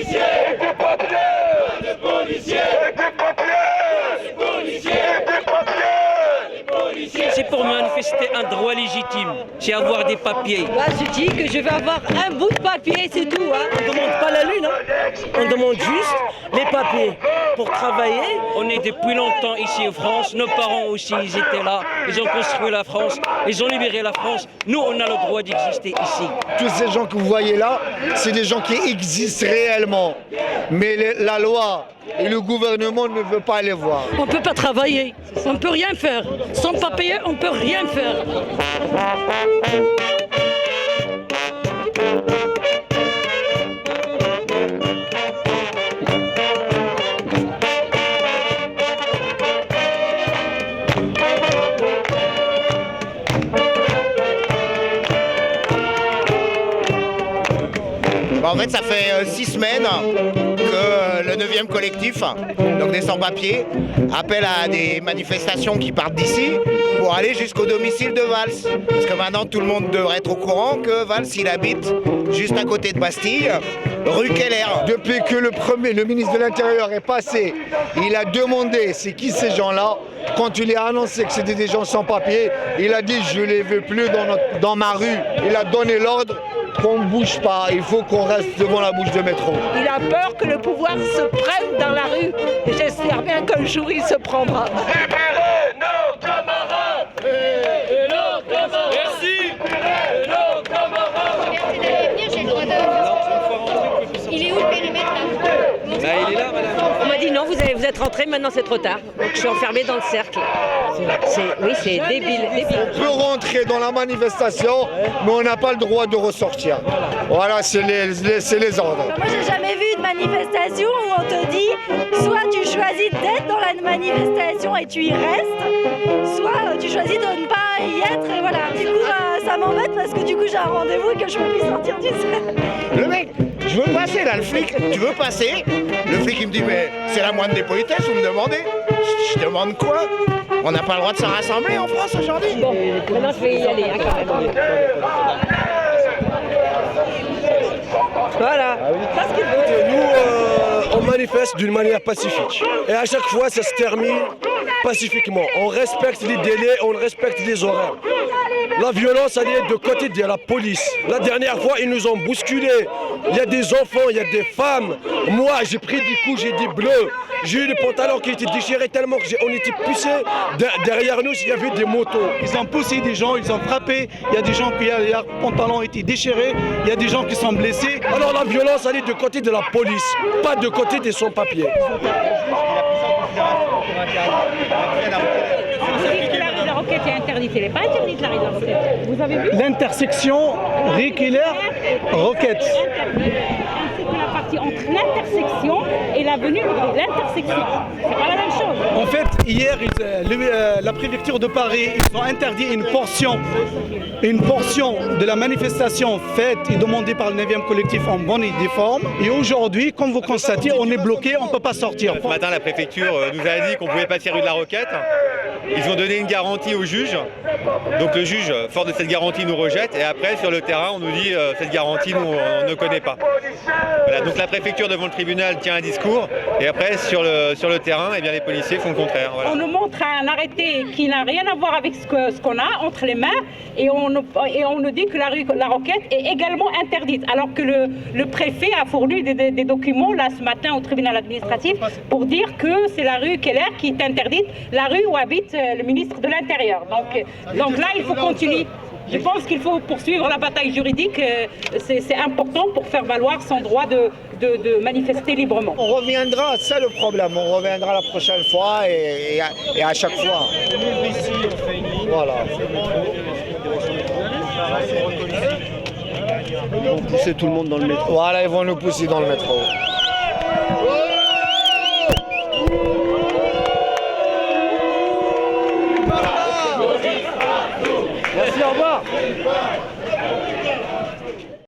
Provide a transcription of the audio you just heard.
policiers, des papiers, des policiers, des papiers, des policiers, des papiers, des policiers. C'est pour manifester un droit légitime, c'est avoir des papiers. Moi, je dis que je vais avoir un bout de papier, c'est tout. On ne demande pas la lune, on demande juste les papiers pour travailler. On est depuis longtemps ici en France, nos parents aussi, ils étaient là, ils ont construit la France, ils ont libéré la France. Nous, on a le droit d'exister ici. Tous ces gens que vous voyez là, c'est des gens qui existent réellement. Mais la loi et le gouvernement ne veulent pas les voir. On ne peut pas travailler, on ne peut rien faire. Sans papier, on ne peut rien faire. En fait, ça fait 6 semaines que le 9e collectif, donc des sans-papiers, appelle à des manifestations qui partent d'ici pour aller jusqu'au domicile de Valls. Parce que maintenant, tout le monde devrait être au courant que Valls, il habite juste à côté de Bastille, rue Keller. Depuis que le ministre de l'Intérieur est passé, il a demandé c'est qui ces gens-là. Quand il a annoncé que c'était des gens sans papier, il a dit je ne les veux plus dans ma rue. Il a donné l'ordre qu'on ne bouge pas, il faut qu'on reste devant la bouche de métro. Il a peur que le pouvoir se prenne dans la rue et j'espère bien qu'un jour il se prendra. Libérez nos camarades et nos camarades. Merci. Libérez nos camarades. Merci d'aller venir, j'ai le droit de... Il est où le périmètre là? Il est là, madame. On m'a dit non, vous êtes rentré, maintenant c'est trop tard. Donc je suis enfermée dans le cercle. Oui, c'est débile. On peut rentrer dans la manifestation, mais on n'a pas le droit de ressortir. Voilà, c'est les ordres. Moi, j'ai jamais vu une manifestation où on te dit soit tu choisis d'être dans la manifestation et tu y restes, soit tu choisis de ne pas y être et voilà. Du coup, ça m'embête parce que du coup, j'ai un rendez-vous et que je peux plus sortir du cercle. Le mec, je veux passer là, le flic, tu veux passer? Le flic il me dit mais c'est la moindre des politesses, vous me demandez? Je demande quoi? On n'a pas le droit de se rassembler en France aujourd'hui? Bon, maintenant je vais y aller quand même. Voilà. Nous, on manifeste d'une manière pacifique. Et à chaque fois, ça se termine pacifiquement. On respecte les délais, on respecte les horaires. La violence, elle est de côté de la police. La dernière fois, ils nous ont bousculés. Il y a des enfants, il y a des femmes. Moi, j'ai pris des coups, j'ai des bleus. J'ai eu les pantalons qui étaient déchirés tellement qu'on était poussés. Derrière nous, il y avait des motos. Ils ont poussé des gens, ils ont frappé. Il y a des gens qui leurs pantalons ont été déchirés. Il y a des gens qui sont blessés. Alors la violence, elle est de côté de la police, pas de côté des sans-papiers. La roquette est interdite, elle n'est pas interdite la rue de la roquette. Vous avez vu? L'intersection Rue-Keller-Roquette. C'est que la partie entre l'intersection et l'avenue de l'intersection. C'est pas la même chose. En fait, hier, la préfecture de Paris, ils ont interdit une portion de la manifestation faite et demandée par le 9e collectif en bonne et due forme. Et aujourd'hui, comme vous constatez, on est bloqué, on ne peut pas sortir. Ce matin, la préfecture nous a dit qu'on pouvait passer rue de la Roquette. Ils ont donné une garantie au juge. Donc le juge, fort de cette garantie, nous rejette. Et après, sur le terrain, on nous dit cette garantie, nous, on ne connaît pas. Voilà, donc la préfecture devant le tribunal tient un discours. Et après, sur le terrain, eh bien, les policiers font le contraire. Voilà. On nous montre un arrêté qui n'a rien à voir avec ce qu'on a entre les mains. Et on nous dit que la rue La Roquette est également interdite. Alors que le préfet a fourni des documents là ce matin au tribunal administratif pour dire que c'est la rue Keller qui est interdite, la rue où habite le ministre de l'Intérieur. Donc là, il faut continuer. Je pense qu'il faut poursuivre la bataille juridique. C'est important pour faire valoir son droit de manifester librement. On reviendra, c'est ça le problème. On reviendra la prochaine fois et à chaque fois. Voilà. Ils vont pousser tout le monde dans le métro. Voilà, ils vont nous pousser dans le métro.